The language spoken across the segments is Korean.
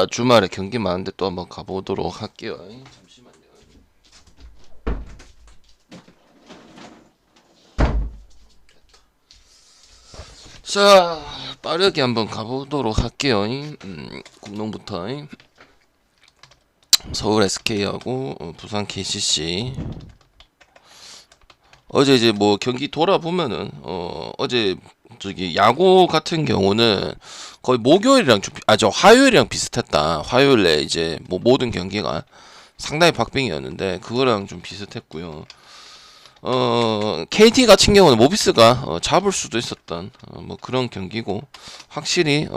자, 주말에 경기 많은데 또 한번 가보도록 할게요. 잠시만요. 자, 빠르게 한번 가보도록 할게요. 국농부터 서울 SK하고 부산 KCC. 어제 이제 뭐 경기 돌아보면은 어제 저기 야구 같은 경우는 거의 목요일이랑 화요일이랑 비슷했다. 화요일에 이제 뭐 모든 경기가 상당히 박빙이었는데 그거랑 좀 비슷했고요. KT 같은 경우는 모비스가 잡을 수도 있었던 뭐 그런 경기고, 확실히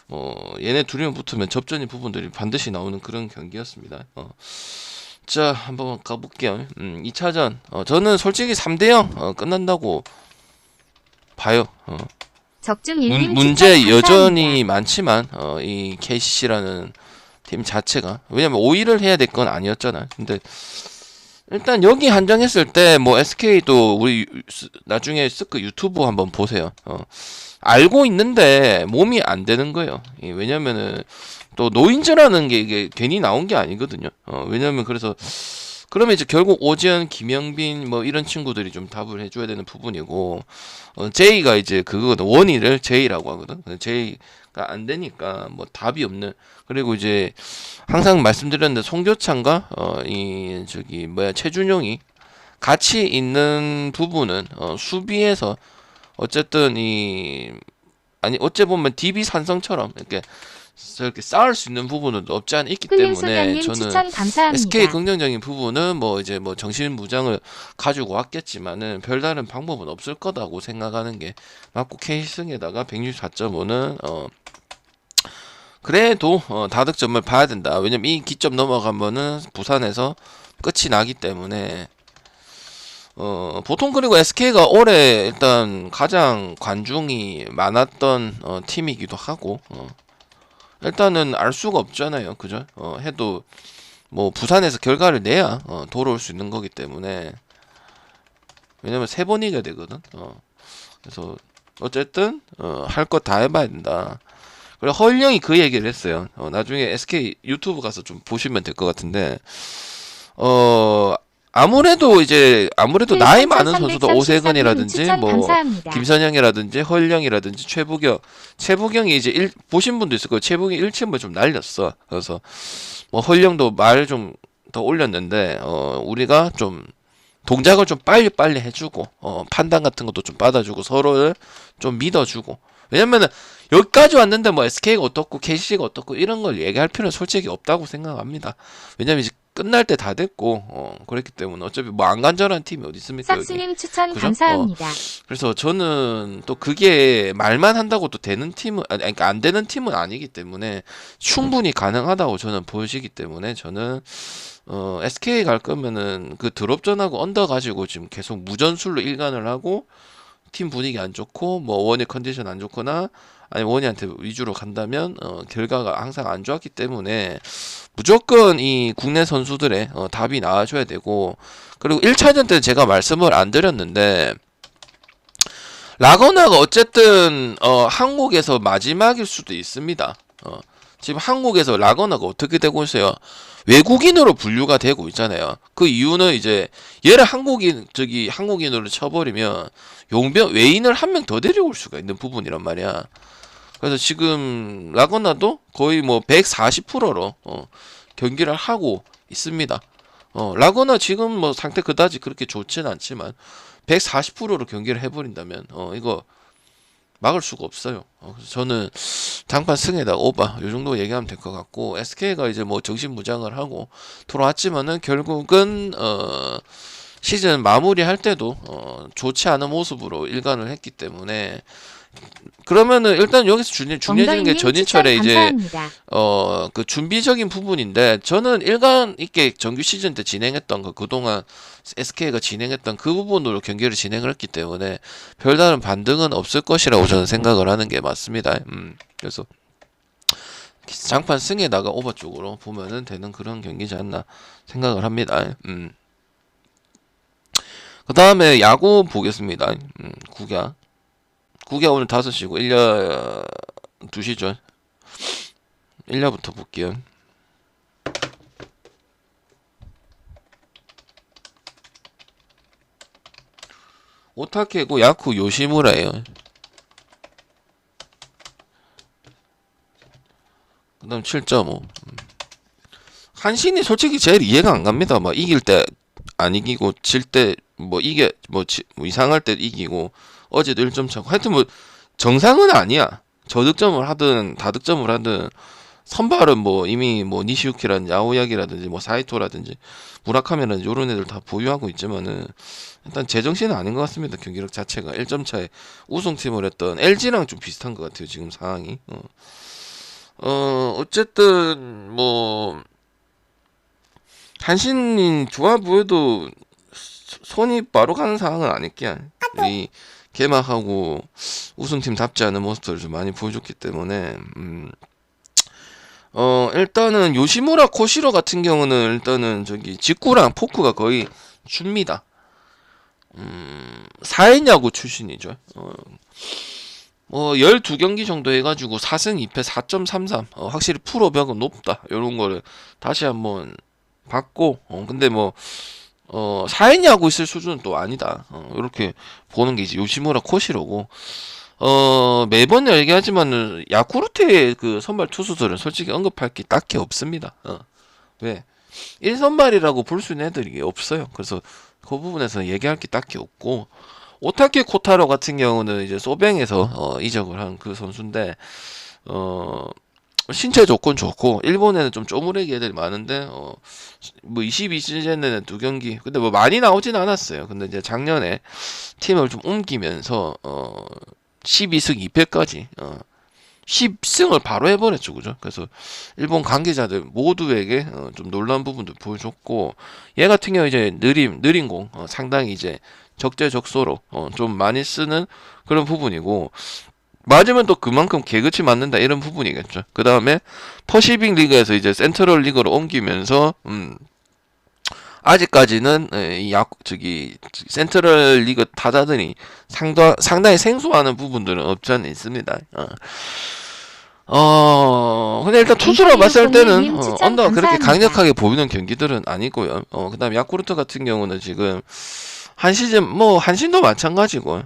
뭐 얘네 둘이만 붙으면 접전인 부분들이 반드시 나오는 그런 경기였습니다. 자, 한번 가볼게요. 2차전 저는 솔직히 3대0 끝난다고 봐요. 적중 문제 여전히 많지만 이 KCC라는 팀 자체가, 왜냐면 5위를 해야 될 건 아니었잖아. 근데 일단 여기 한정했을 때 뭐 SK도 우리 나중에 스크 유튜브 한번 보세요. 알고 있는데 몸이 안 되는 거예요. 왜냐면은 또 노인즈라는 게 이게 괜히 나온 게 아니거든요. 왜냐면 그래서 그러면 이제 결국 오지현, 김영빈 뭐 이런 친구들이 좀 답을 해줘야 되는 부분이고, 제이가 이제 그거거든. 원희를 제이라고 하거든. 제이가 안 되니까 뭐 답이 없는. 그리고 이제 항상 말씀드렸는데 송교창과 이 저기 뭐야 최준용이 같이 있는 부분은 수비에서 어쨌든 어째 보면 DB 산성처럼 이렇게 저렇게 쌓을 수 있는 부분은 없지 않아 있기 때문에 저는 SK 긍정적인 부분은 뭐 이제 뭐 정신 무장을 가지고 왔겠지만은 별다른 방법은 없을 거다고 생각하는 게 맞고, K승에다가 164.5는 그래도 다득점을 봐야 된다. 왜냐면 이 기점 넘어가면은 부산에서 끝이 나기 때문에 보통. 그리고 SK가 올해 일단 가장 관중이 많았던 팀이기도 하고, 일단은 알 수가 없잖아요. 그죠? 해도 뭐 부산에서 결과를 내야 돌아올 수 있는 거기 때문에, 왜냐면 3번 이겨야 되거든. 그래서 어쨌든 할 거 다 해봐야 된다. 그리고 허일영이 그 얘기를 했어요. 나중에 SK 유튜브 가서 좀 보시면 될 것 같은데, 아무래도 나이 많은 선수도 오세근이라든지 뭐 김선영이라든지 허일영이라든지 최부경이 이제 보신 분도 있을 거예요. 최부경이 1침을 좀 날렸어. 그래서 뭐 허일영도 말 좀 더 올렸는데 우리가 좀 동작을 좀 빨리 해주고 판단 같은 것도 좀 받아주고 서로를 좀 믿어주고. 왜냐면은 여기까지 왔는데 뭐 SK가 어떻고 KC가 어떻고 이런 걸 얘기할 필요는 솔직히 없다고 생각합니다. 왜냐면 이제 끝날 때 다 됐고 그랬기 때문에 어차피 뭐 안 간절한 팀이 어디 있습니까? 싹스님 추천 그죠? 감사합니다. 그래서 저는 또 그게 말만 한다고 또 되는 팀은 그러니까 안 되는 팀은 아니기 때문에 충분히 가능하다고 저는 보여지기 때문에, 저는 SK 갈 거면은 그 드롭전하고 언더 가지고 지금 계속 무전술로 일관을 하고, 팀 분위기 안 좋고 뭐 원의 컨디션 안 좋거나 아니 원희한테 위주로 간다면 결과가 항상 안 좋았기 때문에 무조건 이 국내 선수들의 답이 나와줘야 되고, 그리고 1차전 때는 제가 말씀을 안 드렸는데 라거나가 어쨌든 한국에서 마지막일 수도 있습니다. 지금 한국에서 라거나가 어떻게 되고 있어요? 외국인으로 분류가 되고 있잖아요. 그 이유는 이제 얘를 한국인으로 쳐버리면 외인을 한 명 더 데려올 수가 있는 부분이란 말이야. 그래서 지금 라거나도 거의 뭐 140%로 경기를 하고 있습니다. 라거나 지금 뭐 상태 그다지 그렇게 좋지는 않지만 140%로 경기를 해버린다면 이거 막을 수가 없어요. 그래서 저는 장판 승에다 오바 요 정도 얘기하면 될 것 같고, SK가 이제 뭐 정신무장을 하고 돌아왔지만은 결국은 시즌 마무리할 때도 좋지 않은 모습으로 일관을 했기 때문에, 그러면은 일단 여기서 중요해지는 게 전인철의 이제 그 준비적인 부분인데, 저는 일관 있게 정규 시즌 때 진행했던 그동안 SK가 진행했던 그 부분으로 경기를 진행을 했기 때문에 별다른 반등은 없을 것이라고 저는 생각을 하는 게 맞습니다. 그래서 장판 승에다가 오버 쪽으로 보면은 되는 그런 경기지 않나 생각을 합니다. 그 다음에 야구 보겠습니다. 국야 오늘 5시고 1년 2시죠. 1야부터 볼게요. 오타케고 야쿠 요시무라예요. 그 다음 7.5. 한신이 솔직히 제일 이해가 안 갑니다. 막 이길 때 안 이기고 질 때 뭐 이게 뭐 이상할 때 이기고 어제도 1점 차고 하여튼 뭐 정상은 아니야. 저득점을 하든 다득점을 하든 선발은 뭐 이미 뭐 니시유키라든지 아오야기라든지 뭐 사이토라든지 무라카미라든지 이런 애들 다 보유하고 있지만은 일단 제정신은 아닌 것 같습니다. 경기력 자체가 1점 차에 우승팀을 했던 LG랑 좀 비슷한 것 같아요. 지금 상황이. 어쨌든 뭐 한신이 좋아 보여도 손이 바로 가는 상황은 아닐게요. 이 개막하고 우승팀답지 않은 모습들을 좀 많이 보여줬기 때문에 일단은 요시무라 코시로 같은 경우는 일단은 저기 직구랑 포크가 거의 줍니다. 4인 야구 출신이죠. 12경기 정도 해가지고 4승 2패 4.33. 확실히 프로벽은 높다. 요런 거를 다시 한번 봤고, 근데 뭐, 4인 야구 있을 수준은 또 아니다. 이렇게 보는 게 이제 요시무라 코시로고, 매번 얘기하지만은 야쿠르트의 그 선발 투수들은 솔직히 언급할 게 딱히 없습니다. 왜? 1선발이라고 볼 수 있는 애들이 없어요. 그래서 그 부분에서 얘기할 게 딱히 없고, 오타케 코타로 같은 경우는 이제 소뱅에서 이적을 한 그 선수인데, 신체 조건 좋고 일본에는 좀 쪼무레기 애들이 많은데 뭐 22시즌에는 2경기 근데 뭐 많이 나오진 않았어요. 근데 이제 작년에 팀을 좀 옮기면서 12승 2패까지 10승을 바로 해버렸죠. 그죠? 그래서 일본 관계자들 모두에게 좀 놀라운 부분도 보여줬고 얘 같은 경우 이제 느린 공 상당히 이제 적재적소로 좀 많이 쓰는 그런 부분이고 맞으면 또 그만큼 개그치 맞는다 이런 부분이겠죠. 그 다음에 퍼시픽 리그에서 이제 센트럴 리그로 옮기면서 아직까지는 저기 센트럴 리그 타자들이 상당히 생소하는 부분들은 없지 않아 있습니다. 근데 일단 투수로 봤을 때는 언더가 그렇게 강력하게 보이는 경기들은 아니고요. 그다음에 야쿠르트 같은 경우는 지금 한 시즌 뭐 한신도 마찬가지고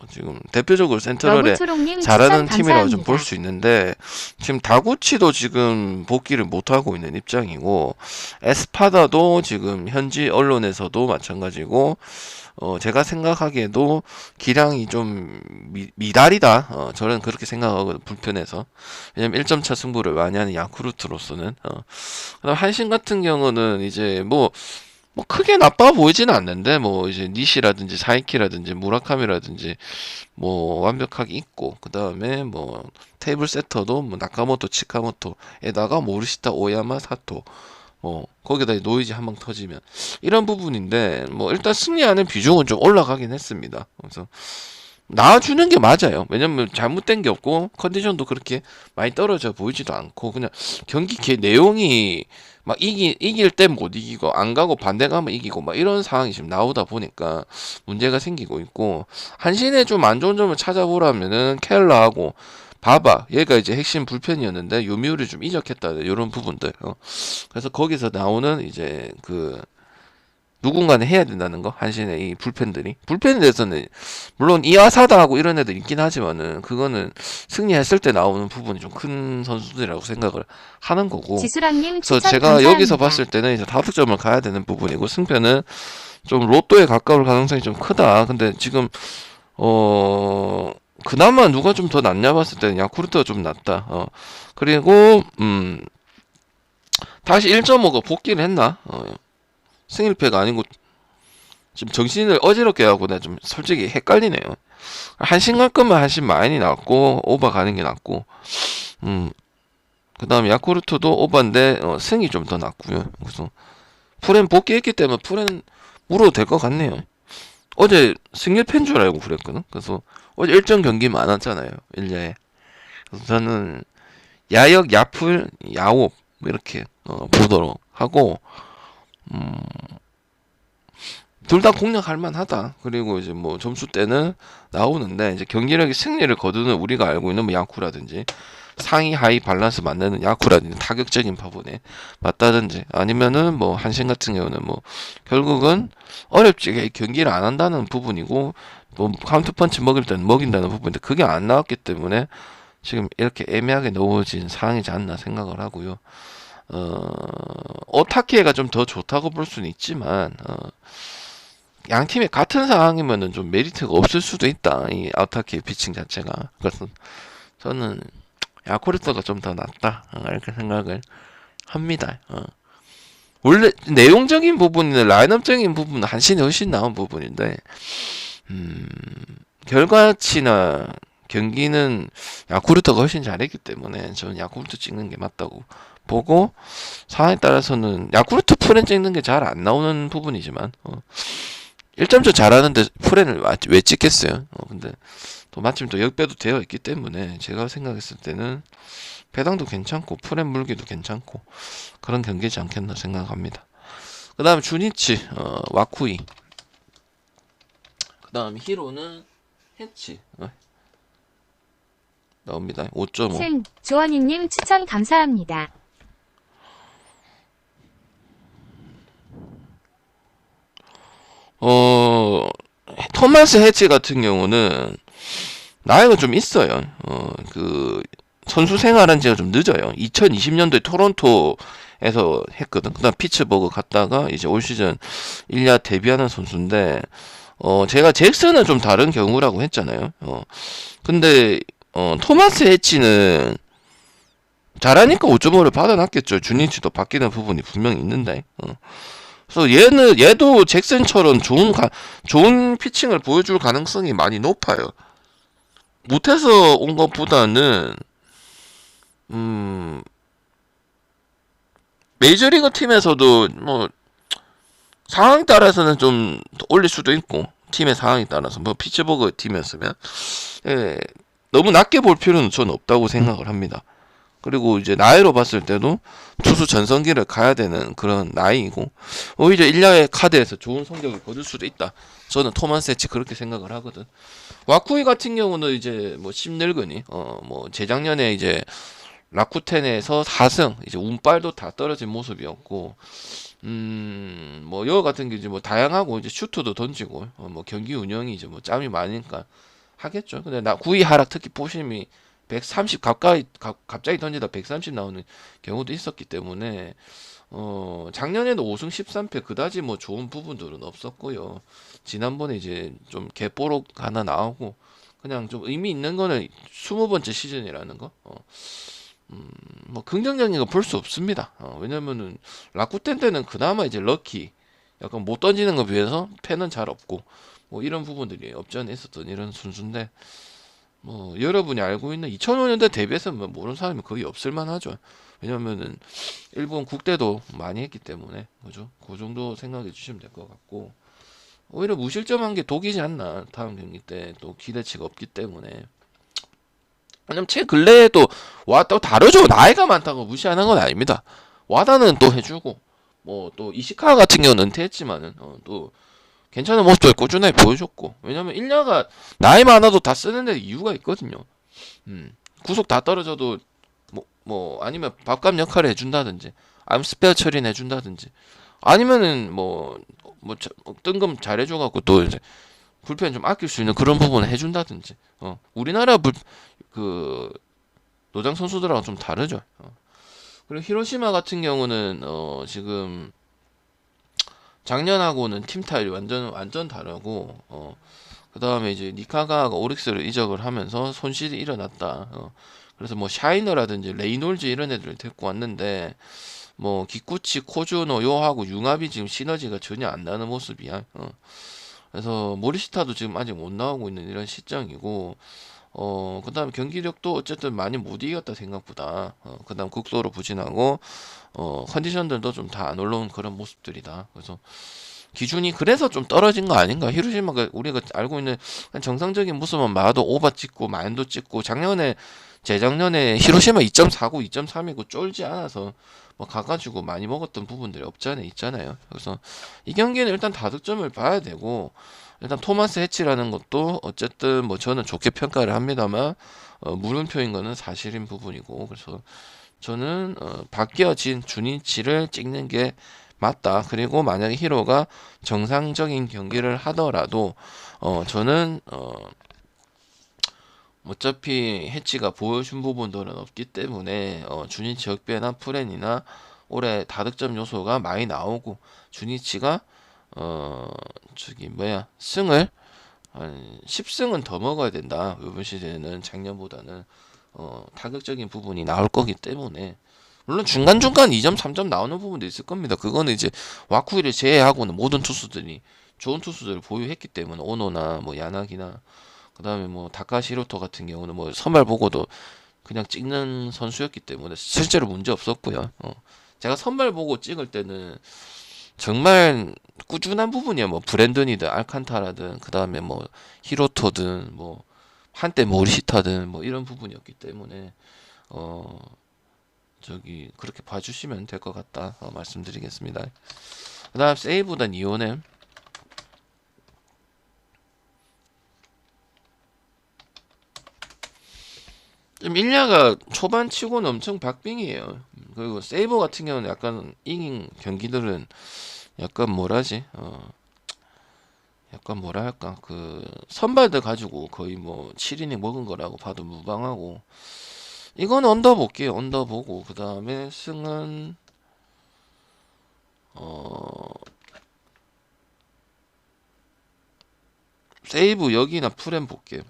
지금 대표적으로 센트럴에 잘하는 팀이라고 좀 볼 수 있는데 지금 다구치도 지금 복귀를 못 하고 있는 입장이고 에스파다도 지금 현지 언론에서도 마찬가지고 제가 생각하기에도 기량이 좀 미달이다. 저는 그렇게 생각하거든요. 불편해서. 왜냐면 1점 차 승부를 많이 하는 야쿠르트로서는. 그다음 한신 같은 경우는 이제 뭐 크게 나빠 보이지는 않는데 뭐 이제 니시라든지 사이키라든지 무라카미라든지 뭐 완벽하게 있고 그 다음에 뭐 테이블 세터도 뭐 나카모토 치카모토에다가 모르시타 오야마 사토 거기다 노이즈 한 방 터지면 이런 부분인데 뭐 일단 승리하는 비중은 좀 올라가긴 했습니다. 그래서 나와주는 게 맞아요. 왜냐면 잘못된 게 없고 컨디션도 그렇게 많이 떨어져 보이지도 않고 그냥 경기 내용이 막 이길 때 못 이기고 안 가고 반대 가면 이기고 막 이런 상황이 지금 나오다 보니까 문제가 생기고 있고 한신의 좀 안 좋은 점을 찾아보라면은 켈러하고 바바 얘가 이제 핵심 불펜이었는데 요미우를 좀 이적했다 이런 부분들 그래서 거기서 나오는 이제 그 누군가는 해야 된다는 거 한신의 이 불펜에 대해서는 물론 이아사다하고 이런 애들 있긴 하지만은 그거는 승리했을 때 나오는 부분이 좀 큰 선수들이라고 생각을 하는 거고 그래서 제가 감사합니다. 여기서 봤을 때는 이제 다득점을 가야 되는 부분이고 승패는 좀 로또에 가까울 가능성이 좀 크다. 근데 지금 그나마 누가 좀 더 낫냐 봤을 때는 야쿠르트가 좀 낫다. 그리고 다시 1.5가 복귀를 했나? 승일패가 아니고 지금 정신을 어지럽게 하고 내가 좀 솔직히 헷갈리네요. 한신 갈 거면 한신 많이 낫고 오바 가는 게 낫고 그 다음에 야쿠르트도 오바인데 승이 좀 더 낫고요. 그래서 프렌 복귀했기 때문에 프렌 물어도 될 것 같네요. 어제 승일패인 줄 알고 그랬거든. 그래서 어제 일정 경기 많았잖아요. 1야에. 그래서 저는 야역, 야풀, 야옵 이렇게 보도록 하고 둘 다 공략할 만하다. 그리고 이제 뭐 점수 때는 나오는데 이제 경기력이 승리를 거두는 우리가 알고 있는 뭐 야쿠라든지 상위 하위 밸런스 맞는 야쿠라든지 타격적인 부분에 맞다든지 아니면은 뭐 한신 같은 경우는 뭐 결국은 어렵지 경기를 안 한다는 부분이고 뭐 카운트 펀치 먹일 때는 먹인다는 부분인데 그게 안 나왔기 때문에 지금 이렇게 애매하게 넣어진 상황이지 않나 생각을 하고요. 오타키가 좀 더 좋다고 볼 수는 있지만 양 팀이 같은 상황이면은 좀 메리트가 없을 수도 있다. 이 오타키의 피칭 자체가. 그래서 저는 야쿠르트가 좀 더 낫다 이렇게 생각을 합니다. 원래 내용적인 부분이나 라인업적인 부분은 한신이 훨씬 나은 부분인데 결과치나 경기는 야쿠르트가 훨씬 잘했기 때문에 저는 야쿠르트 찍는 게 맞다고 보고 상황에 따라서는 야쿠르트 프렌 찍는 게 잘 안 나오는 부분이지만 1점차 잘하는데 프렌을 왜 찍겠어요? 근데 또 마침 또 역배도 되어 있기 때문에 제가 생각했을 때는 배당도 괜찮고 프렌 물기도 괜찮고 그런 경기지 않겠나 생각합니다. 그 다음 주니치 와쿠이 그 다음 히로는 해치 나옵니다. 5.5 조원희님 추천 감사합니다. 토마스 해치 같은 경우는 나이가 좀 있어요. 그 선수 생활한 지가 좀 늦어요. 2020년도에 토론토에서 했거든. 그다음 피츠버그 갔다가 이제 올 시즌 1야 데뷔하는 선수인데 제가 잭슨은 좀 다른 경우라고 했잖아요. 근데 토마스 해치는 잘하니까 5.5를 받아놨겠죠. 주니치도 바뀌는 부분이 분명히 있는데. 그래서 얘도 잭슨처럼 좋은 피칭을 보여줄 가능성이 많이 높아요. 못해서 온 것보다는 메이저리그 팀에서도 뭐 상황에 따라서는 좀 올릴 수도 있고 팀의 상황에 따라서 뭐 피츠버그 팀이었으면 너무 낮게 볼 필요는 저는 없다고 생각을 합니다. 그리고 이제 나이로 봤을 때도 투수 전성기를 가야 되는 그런 나이이고 오히려 1야의 카드에서 좋은 성적을 거둘 수도 있다. 저는 토마스 해치 그렇게 생각을 하거든. 와쿠이 같은 경우는 이제 뭐 심늙은이 뭐 재작년에 이제 라쿠텐에서 4승 이제 운빨도 다 떨어진 모습이었고 뭐 여우 같은 게 이제 뭐 다양하고 이제 슈트도 던지고 뭐 경기 운영이 이제 뭐 짬이 많으니까 하겠죠. 근데 나 구위 하락 특히 포심이 130 가까이 갑자기 던지다 130 나오는 경우도 있었기 때문에 작년에도 5승 13패 그다지 뭐 좋은 부분들은 없었고요. 지난번에 이제 좀 개뽀록 하나 나오고 그냥 좀 의미 있는 거는 20번째 시즌이라는 거. 뭐 긍정적인 거 볼 수 없습니다. 왜냐면은 라쿠텐 때는 그나마 이제 럭키 약간 못 던지는 거 비해서 패는 잘 없고 뭐 이런 부분들이 없지 않아 있었던 이런 순수인데 뭐 여러분이 알고 있는 2005년대 데뷔해서 뭐 모르는 사람이 거의 없을 만하죠. 왜냐면은 일본 국대도 많이 했기 때문에 그죠? 그 정도 생각해 주시면 될 것 같고 오히려 무실점한 게 독이지 않나 다음 경기 때 또 기대치가 없기 때문에 왜냐면 최 근래에도 와또 다르죠. 나이가 많다고 무시하는 건 아닙니다. 와다는 또 해주고 뭐 또 이시카 같은 경우는 은퇴했지만은 또 괜찮은 모습을 꾸준하게 보여줬고 왜냐면 1야가 나이 많아도 다 쓰는데 이유가 있거든요. 구속 다 떨어져도 뭐 아니면 밥값 역할을 해준다든지 아니면 스페어 처리는 해준다든지 아니면은 뜬금 잘해줘갖고 또 이제 불펜 좀 아낄 수 있는 그런 부분을 해준다든지 우리나라 그 노장 선수들하고 좀 다르죠. 그리고 히로시마 같은 경우는 지금 작년하고는 팀 타일이 완전 다르고 그 다음에 이제 니카가가 오릭스를 이적을 하면서 손실이 일어났다. 그래서 뭐 샤이너라든지 레이놀즈 이런 애들을 데리고 왔는데 뭐 기쿠치, 코주노 요하고 융합이 지금 시너지가 전혀 안 나는 모습이야. 그래서 모리시타도 지금 아직 못 나오고 있는 이런 시점이고 그 다음 경기력도 어쨌든 많이 못 이겼다 생각보다 그 다음 극도로 부진하고 컨디션들도 좀 다 안 올라온 그런 모습들이다. 그래서 기준이 그래서 좀 떨어진 거 아닌가. 히로시마가 우리가 알고 있는 정상적인 모습만 봐도 오바 찍고 마인도 찍고 재작년에 히로시마 2.49, 2.3이고 쫄지 않아서 뭐 가가지고 많이 먹었던 부분들이 없지 않아 있잖아요. 그래서 이 경기는 일단 다득점을 봐야 되고 일단 토마스 해치라는 것도 어쨌든 뭐 저는 좋게 평가를 합니다만 물음표인 거는 사실인 부분이고, 그래서 저는 바뀌어진 주니치를 찍는 게 맞다. 그리고 만약에 히로가 정상적인 경기를 하더라도 저는 어차피 해치가 보여준 부분들은 없기 때문에 주니치 역배나 프렌이나 올해 다득점 요소가 많이 나오고, 주니치가 저기 뭐야 승을 한 10승은 더 먹어야 된다. 이번 시즌에는 작년보다는 타격적인 부분이 나올 거기 때문에, 물론 중간중간 2점 3점 나오는 부분도 있을 겁니다. 그거는 이제 와쿠이를 제외하고는 모든 투수들이 좋은 투수들을 보유했기 때문에, 오노나 뭐 야나기나 그다음에 뭐 다카시 히로토 같은 경우는 뭐 선발 보고도 그냥 찍는 선수였기 때문에 실제로 문제 없었고요. 제가 선발 보고 찍을 때는 정말 꾸준한 부분이야. 뭐 브랜든이든 알칸타라든 그다음에 뭐 히로토든 뭐 한때 모리시타든 뭐 이런 부분이었기 때문에 저기 그렇게 봐주시면 될 것 같다 말씀드리겠습니다. 그다음 세이브단 이오넴. 좀 일야가 초반 치고는 엄청 박빙이에요. 그리고 세이버 같은 경우는 약간 이긴 경기들은 약간 뭐라지? 약간 뭐라 할까? 그 선발들 가지고 거의 뭐 7이닝 먹은 거라고 봐도 무방하고, 이건 언더 볼게요. 언더 보고 그다음에 승은 세이브 여기나 프렘 볼게요.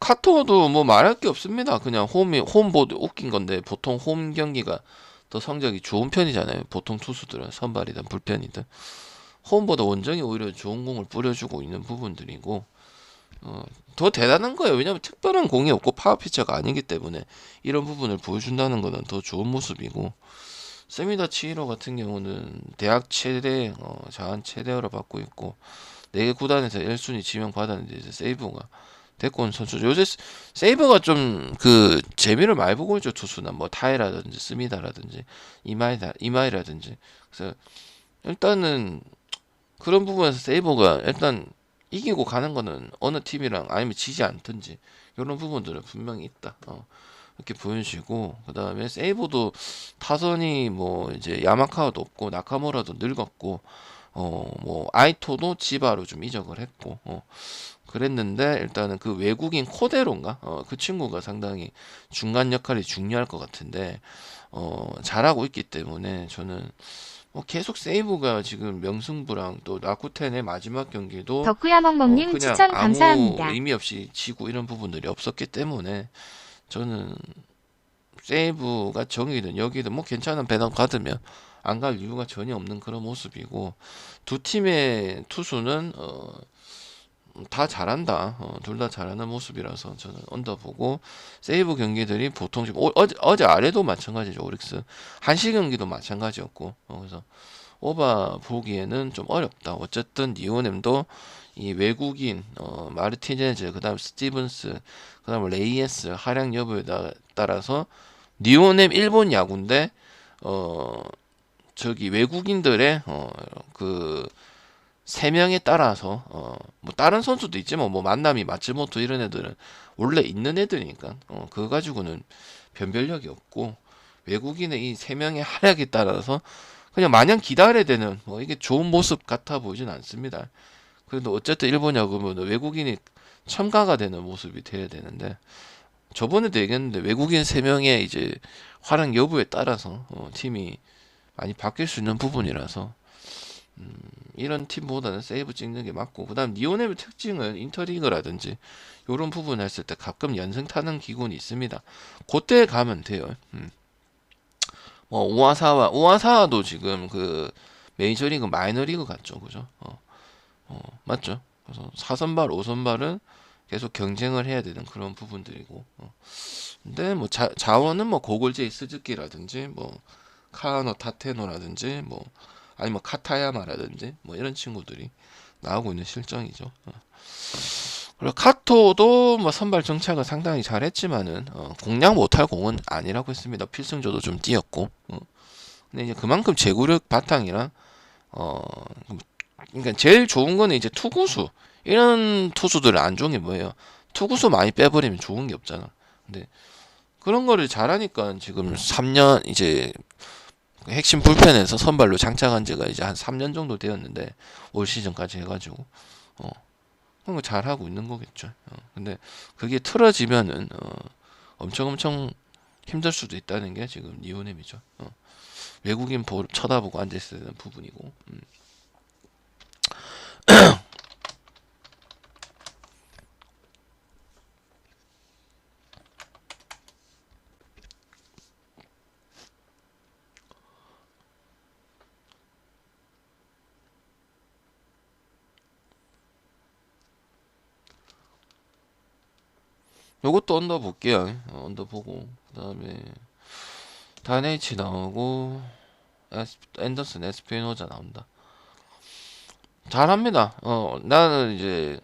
카토도 뭐 말할 게 없습니다. 그냥 홈보드 웃긴 건데, 보통 홈 경기가 더 성적이 좋은 편이잖아요. 보통 투수들은 선발이든 불펜이든 홈보다 원정이 오히려 좋은 공을 뿌려주고 있는 부분들이고, 더 대단한 거예요. 왜냐면 특별한 공이 없고 파워 피처가 아니기 때문에 이런 부분을 보여준다는 거는 더 좋은 모습이고, 세미다 치히로 같은 경우는 대학 최대 자한 최대어를 받고 있고, 4개 구단에서 1순위 지명 받았는데 이제 세이브가 데리고 온 선수. 요새 세이버가 좀 그 재미를 많이 보고 있죠. 투수나 뭐 타이라든지 스미다라든지 이마이라든지. 그래서 일단은 그런 부분에서 세이버가 일단 이기고 가는 거는 어느 팀이랑 아니면 지지 않든지 이런 부분들은 분명히 있다. 이렇게 보여주시고, 그 다음에 세이버도 타선이 뭐 이제 야마카와도 없고 나카무라도 늙었고, 뭐 아이토도 지바로 좀 이적을 했고, 그랬는데 일단은 그 외국인 코데로인가 그 친구가 상당히 중간 역할이 중요할 것 같은데 잘하고 있기 때문에 저는 뭐 계속 세이브가 지금 명승부랑 또 라쿠텐의 마지막 경기도 덕구야멍멍님 그냥 추천 아무 감사합니다. 의미 없이 지고 이런 부분들이 없었기 때문에 저는 세이브가 정이든 여기든 뭐 괜찮은 배당 받으면 안 갈 이유가 전혀 없는 그런 모습이고, 두 팀의 투수는 다 잘한다. 둘 다 잘하는 모습이라서 저는 언더 보고, 세이브 경기들이 보통 지금 어제 아래도 마찬가지죠. 오릭스 한시 경기도 마찬가지였고, 그래서 오바 보기에는 좀 어렵다. 어쨌든 니오넴도 이 외국인 마르티네즈, 그다음 스티븐스, 그다음 레이에스 활약 여부에 따라서 니오넴 일본 야구인데 저기 외국인들의 그 3명에 따라서 뭐 다른 선수도 있지만 뭐 만남이 마츠모토 이런 애들은 원래 있는 애들이니까 그거 가지고는 변별력이 없고, 외국인의 이 3명의 활약에 따라서 그냥 마냥 기다려야 되는 뭐 이게 좋은 모습 같아 보이진 않습니다. 그래도 어쨌든 일본 야구면 외국인이 첨가가 되는 모습이 돼야 되는데, 저번에도 얘기했는데 외국인 3명의 이제 활약 여부에 따라서 팀이 많이 바뀔 수 있는 부분이라서 이런 팀보다는 세이브 찍는 게 맞고, 그 다음 니오넴의 특징은 인터리그라든지 이런 부분 했을 때 가끔 연승 타는 기군이 있습니다. 그때 가면 돼요. 뭐 우아사와도 지금 그 메이저리그 마이너리그 같죠, 그죠? 맞죠? 그래서 4선발 5선발은 계속 경쟁을 해야 되는 그런 부분들이고, 근데 뭐 자원은 뭐 고골제이 스즈키라든지 뭐 카노 타테노라든지 뭐 아니면 카타야마라든지 뭐 이런 친구들이 나오고 있는 실정이죠. 그리고 카토도 뭐 선발 정착을 상당히 잘했지만은 공략 못할 공은 아니라고 했습니다. 필승조도 좀 뛰었고, 근데 이제 그만큼 제구력 바탕이랑 어 그러니까 제일 좋은 거는 이제 투구수 이런 투수들을 안 좋은 게 뭐예요? 투구수 많이 빼버리면 좋은 게 없잖아. 근데 그런 거를 잘하니까 지금 3년 이제 핵심 불펜에서 선발로 장착한 지가 이제 한 3년 정도 되었는데 올 시즌까지 해가지고 그런 거 잘하고 있는 거겠죠. 근데 그게 틀어지면은 엄청 힘들 수도 있다는 게 지금 니오넴이죠. 외국인 쳐다보고 앉아있어야 되는 부분이고. 요것도 언더 볼게요. 언더 보고 그다음에 다네이치 나오고 앤더슨 에스피노자 나온다. 잘합니다. 나는 이제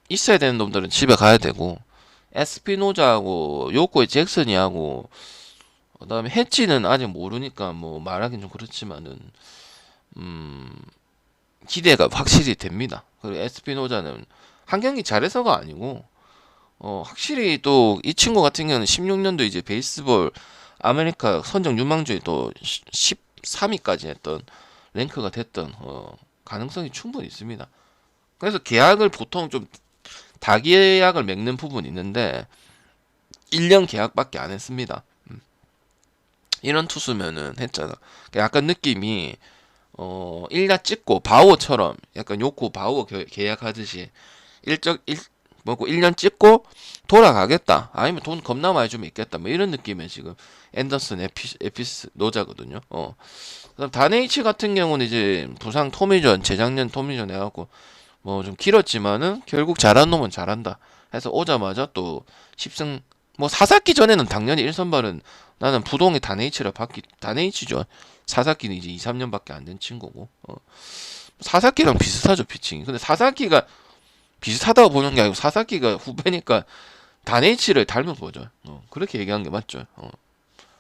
있어야 되는 놈들은 집에 가야 되고 에스피노자하고 요코의 잭슨이하고 그다음에 해치는 아직 모르니까 뭐 말하긴 좀 그렇지만은 기대가 확실히 됩니다. 그리고 에스피노자는 한 경기 잘해서가 아니고 확실히 또 이 친구 같은 경우는 16년도 이제 베이스볼 아메리카 선정 유망주에 또 13위까지 했던 랭크가 됐던 가능성이 충분히 있습니다. 그래서 계약을 보통 좀 다계약을 맺는 부분이 있는데 1년 계약밖에 안 했습니다. 이런 투수면은 했잖아. 약간 느낌이 1년 찍고 바우어처럼 약간 요코 바우어 계약하듯이 뭐고 1년 찍고 돌아가겠다. 아니면 돈 겁나 많이 주면 있겠다. 뭐 이런 느낌의 지금 앤더슨 에피스 노자거든요. 그다음 다네이치 같은 경우는 이제 부상 토미전 재작년 토미전 해갖고 뭐 좀 길었지만은 결국 잘한 놈은 잘한다. 해서 오자마자 또 10승 뭐 사사키 전에는 당연히 1선발은 나는 부동의 다네이치죠. 사사키는 이제 2, 3년밖에 안 된 친구고. 사사키랑 비슷하죠, 피칭이. 근데 사사키가 비슷하다고 보는 게 아니고 사사키가 후배니까 다네이치를 닮은 거죠. 그렇게 얘기한 게 맞죠.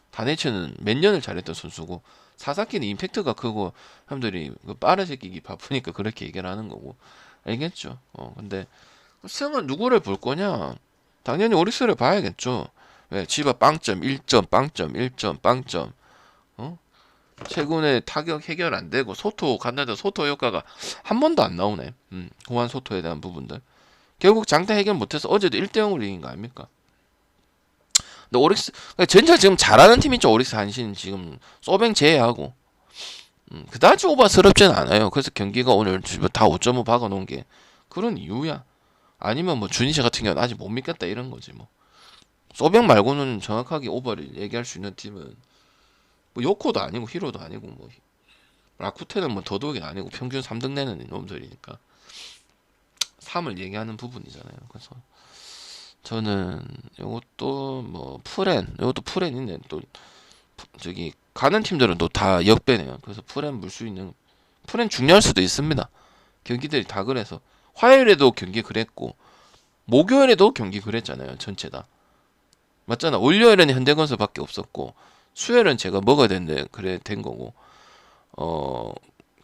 다네이치는 몇 년을 잘했던 선수고 사사키는 임팩트가 크고 사람들이 빠른 새끼기 바쁘니까 그렇게 얘기를 하는 거고 알겠죠. 근데 승은 누구를 볼 거냐? 당연히 오릭스를 봐야겠죠. 왜? 지바 빵점 1점 빵점 1점 빵점. 최근에 타격 해결 안 되고 소토 간다도 소토 효과가 한 번도 안 나오네. 호환 소토에 대한 부분들. 결국 장타 해결 못해서 어제도 1대0으로 이긴 거 아닙니까? 근데 오릭스 전체 지금 잘하는 팀 있죠. 오릭스 한신 지금 소뱅 제외하고 그다지 오버스럽지는 않아요. 그래서 경기가 오늘 다 5.5 박아놓은 게 그런 이유야. 아니면 뭐 주니시 같은 경우는 아직 못 믿겠다 이런 거지 뭐. 소뱅 말고는 정확하게 오버를 얘기할 수 있는 팀은 뭐 요코도 아니고 히로도 아니고 뭐 라쿠테는 뭐 더더욱이 아니고 평균 3등 내는 놈들이니까 3을 얘기하는 부분이잖아요. 그래서 저는 요것도 뭐 요것도 프렌인데 또 저기 가는 팀들은 또 다 역배네요. 그래서 프렌 물 수 있는 프렌 중요할 수도 있습니다. 경기들이 다 그래서 화요일에도 경기 그랬고 목요일에도 경기 그랬잖아요. 전체 다 맞잖아. 월요일에는 현대건설밖에 없었고 수요일은 제가 먹어야 되는데 그래 된 거고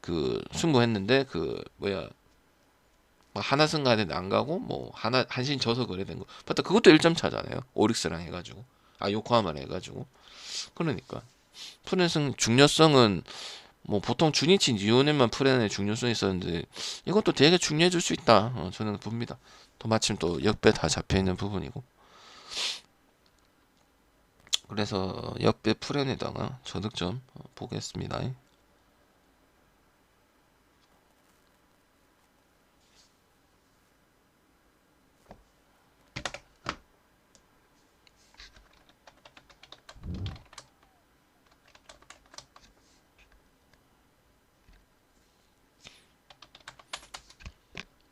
그 승부했는데 그 뭐야 뭐 하나승간에 안 가고 뭐 한신 져서 그래 된 거. 맞다. 그것도 1점 차잖아요. 오릭스랑 해가지고 요코하마랑 해가지고 그러니까 프렌승 중요성은 뭐 보통 주니치 니오넨만 프렌의 중요성이 있었는데 이것도 되게 중요해 줄 수 있다. 저는 봅니다. 또 마침 또 역배 다 잡혀 있는 부분이고. 그래서 역배 프렌에다가 저득점 보겠습니다.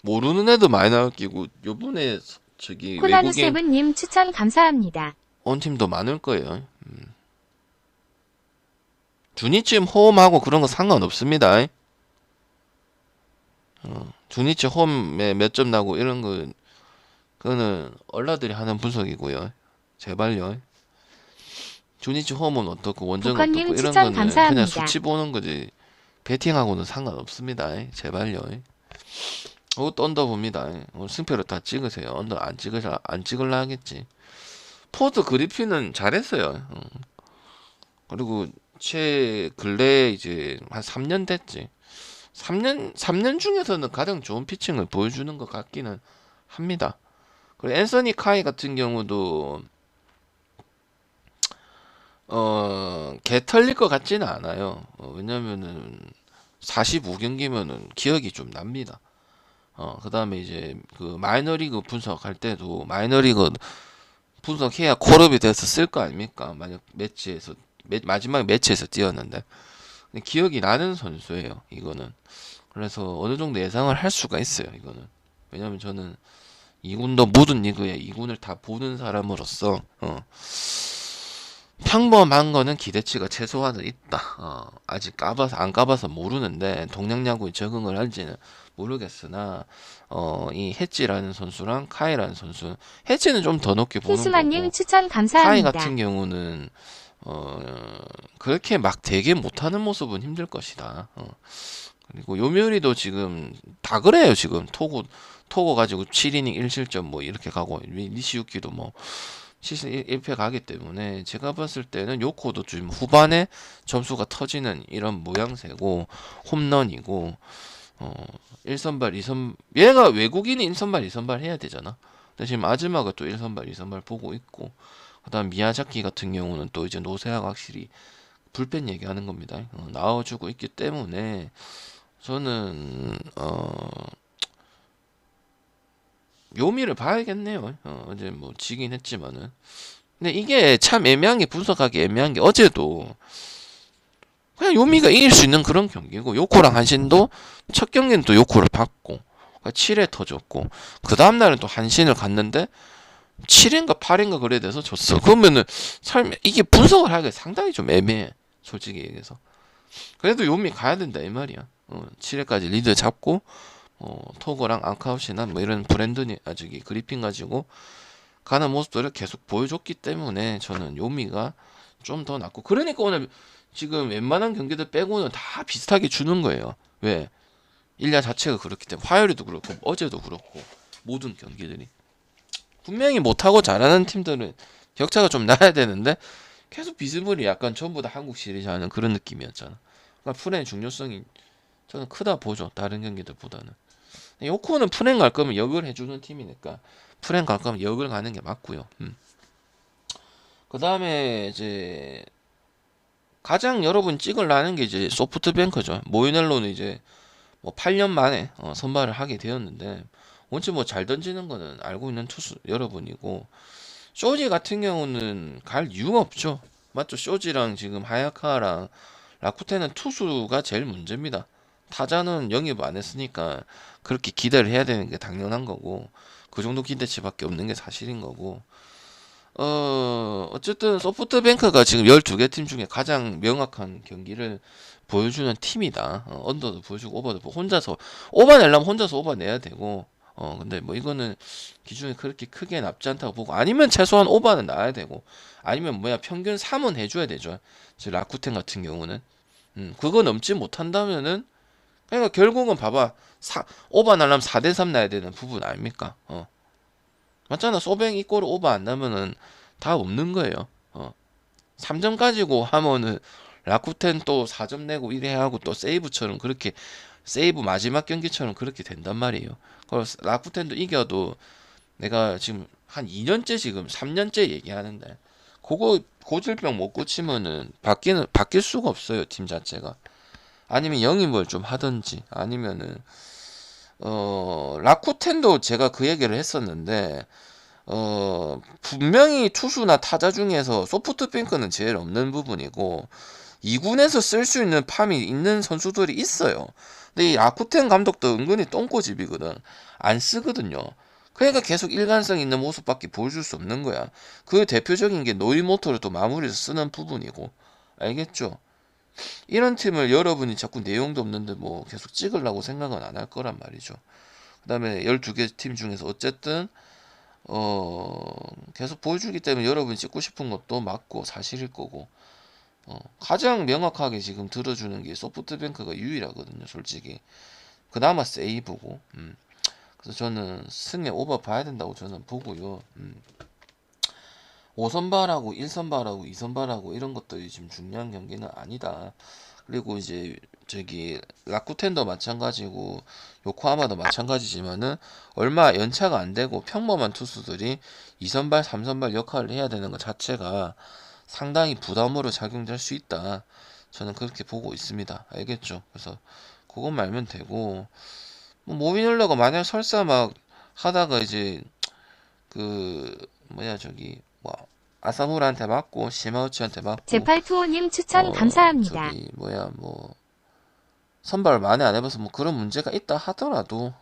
모르는 애도 많이 나왔기고 요번에 저기 외국인 코나누세븐님 추천 감사합니다. 온 팀도 많을 거예요. 주니치 홈하고 그런 거 상관없습니다. 주니치 홈에 몇 점 나고 이런 거 그거는 얼라들이 하는 분석이고요. 제발요. 주니치 홈은 어떻고 원정은 북한님 어떻고 이런 추천 거는 그냥 감사합니다. 수치 보는 거지. 배팅하고는 상관없습니다. 제발요. 그것도 언더 봅니다. 승표를 다 찍으세요. 언더 안 찍을라 하겠지. 포드 그리핀은 잘했어요. 그리고 근래 이제 한 3년 됐지. 3년 중에서는 가장 좋은 피칭을 보여주는 것 같기는 합니다. 그리고 앤서니 카이 같은 경우도 개 털릴 것 같지는 않아요. 왜냐면은 45경기면은 기억이 좀 납니다. 그 다음에 이제 그 마이너리그 분석할 때도 마이너리그 분석해야 콜업이 돼서 쓸 거 아닙니까? 만약 마지막 매치에서 뛰었는데. 근데 기억이 나는 선수예요, 이거는. 그래서 어느 정도 예상을 할 수가 있어요, 이거는. 왜냐면 저는 2군도 모든 리그에 2군을 다 보는 사람으로서, 평범한 거는 기대치가 최소한은 있다. 아직 안 까봐서 모르는데 동양야구에 적응을 할지는 모르겠으나 이 해찌라는 선수랑 카이라는 선수, 해찌는 좀 더 높게 보는 희수만님 거고 추천 카이 감사합니다. 같은 경우는 그렇게 막 되게 못하는 모습은 힘들 것이다. 그리고 요묘리도 지금 다 그래요. 지금 토고 가지고 7이닝 1실점 뭐 이렇게 가고 니시유키도 뭐 시즌 1패 가기 때문에 제가 봤을 때는 요코도 지금 후반에 점수가 터지는 이런 모양새고 홈런이고 1선발 2선 얘가 외국인이 1선발 2선발 해야 되잖아. 근데 지금 아즈마가 또 1선발 2선발 보고 있고 그다음 미야자키 같은 경우는 또 이제 노세아가 확실히 불펜 얘기하는 겁니다. 나와주고 있기 때문에 저는 묘미를 봐야겠네요. 어제 뭐 지긴 했지만은. 근데 이게 참 애매한 게 분석하기 애매한 게 어제도 그냥 요미가 이길 수 있는 그런 경기고 요코랑 한신도 첫 경기는 또 요코를 받고 7회 터졌고 그 다음날은 또 한신을 갔는데 7인가 8인가 그래 돼서 졌어. 그러면은 이게 분석을 하기가 상당히 좀 애매해. 솔직히 얘기해서. 그래도 요미 가야 된다 이 말이야. 7회까지 리드 잡고 토거랑 앙카우시나 뭐 이런 브랜드니 저기 그리핀 가지고 가는 모습들을 계속 보여줬기 때문에 저는 요미가 좀 더 낫고 그러니까 오늘 지금 웬만한 경기들 빼고는 다 비슷하게 주는 거예요. 왜? 일야 자체가 그렇기 때문에 화요일에도 그렇고 어제도 그렇고 모든 경기들이 분명히 못하고 잘하는 팀들은 격차가 좀 나야 되는데 계속 비스무리 약간 전부 다 한국 시리즈 하는 그런 느낌이었잖아. 그러니까 프렌의 중요성이 저는 크다 보죠. 다른 경기들보다는. 요코는 프렌 갈 거면 역을 해주는 팀이니까 프렌 갈 거면 역을 가는 게 맞고요. 그 다음에 이제 가장 여러분 찍으려는 게 이제 소프트뱅크죠. 모이넬로는 이제 뭐 8년 만에 선발을 하게 되었는데 원체 뭐 잘 던지는 거는 알고 있는 투수 여러분이고 쇼지 같은 경우는 갈 이유가 없죠. 맞죠? 쇼지랑 지금 하야카랑 라쿠텐은 투수가 제일 문제입니다. 타자는 영입 안 했으니까 그렇게 기대를 해야 되는 게 당연한 거고 그 정도 기대치밖에 없는 게 사실인 거고 어쨌든 소프트뱅크가 지금 12개 팀 중에 가장 명확한 경기를 보여주는 팀이다. 언더도 보여주고 오버도 혼자서 오버 내려면 혼자서 오버 내야 되고 근데 뭐 이거는 기준이 그렇게 크게 nap지 않다고 보고 아니면 최소한 오버는 나야 되고 아니면 뭐야 평균 3은 해줘야 되죠. 지금 라쿠텐 같은 경우는 그거 넘지 못한다면은 그러니까 결국은 봐봐 오버 나려면 4대3 나야 되는 부분 아닙니까? 맞잖아. 소뱅 이꼬를 오버 안 나면은 다 없는 거예요. 3점 가지고 하면은 라쿠텐 또 4점 내고 이래 하고 또 세이브처럼 그렇게 세이브 마지막 경기처럼 그렇게 된단 말이에요. 그래서 라쿠텐도 이겨도 내가 지금 한 2년째 지금 3년째 얘기하는데 그거 고질병 못 고치면은 바뀔 수가 없어요. 팀 자체가. 아니면 영입을 좀 하든지 아니면은 라쿠텐도 제가 그 얘기를 했었는데 분명히 투수나 타자 중에서 소프트뱅크는 제일 없는 부분이고 2군에서 쓸 수 있는 팜이 있는 선수들이 있어요. 근데 이 라쿠텐 감독도 은근히 똥꼬집이거든. 안 쓰거든요. 그러니까 계속 일관성 있는 모습밖에 보여줄 수 없는 거야. 그 대표적인 게 노이모토를 또 마무리해서 쓰는 부분이고 알겠죠? 이런 팀을 여러분이 자꾸 내용도 없는데 뭐 계속 찍으려고 생각은 안 할 거란 말이죠. 그 다음에 12개 팀 중에서 어쨌든 계속 보여주기 때문에 여러분이 찍고 싶은 것도 맞고 사실일 거고, 가장 명확하게 지금 들어주는 게 소프트뱅크가 유일하거든요, 솔직히. 그나마 세이브고, 그래서 저는 승에 오버 봐야 된다고 저는 보고요. 5선발하고 1선발하고 2선발하고 이런 것들이 지금 중요한 경기는 아니다. 그리고 이제 저기 라쿠텐도 마찬가지고 요코하마도 마찬가지지만은 얼마 연차가 안 되고 평범한 투수들이 2선발, 3선발 역할을 해야 되는 것 자체가 상당히 부담으로 작용될 수 있다. 저는 그렇게 보고 있습니다. 알겠죠? 그래서 그것만 알면 되고, 뭐 모비놀러가 만약 설사 막 하다가 이제 그 뭐야 저기 뭐 아사무라한테 맞고 시마우치한테 맞고 제팔투오님 추천 감사합니다. 저기 뭐야 뭐 선발을 많이 안 해봐서 뭐 그런 문제가 있다 하더라도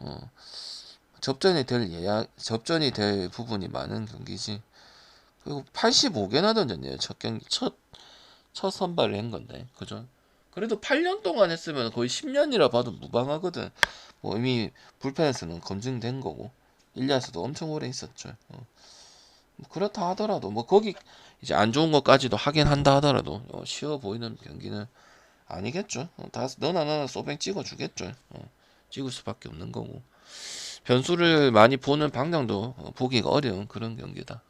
접전이 될 부분이 많은 경기지. 그리고 85개나 던졌네요. 첫 경기 첫 선발을 한 건데, 그죠? 그래도 8년 동안 했으면 거의 10년이라 봐도 무방하거든. 뭐 이미 불펜에서는 검증된 거고, 1야에서도 엄청 오래 있었죠. 뭐 그렇다 하더라도 뭐 거기 이제 안 좋은 것까지도 하긴 한다 하더라도 쉬워 보이는 경기는 아니겠죠. 다 너나 소뱅 찍어주겠죠. 찍을 수밖에 없는 거고, 변수를 많이 보는 방향도 보기가 어려운 그런 경기다.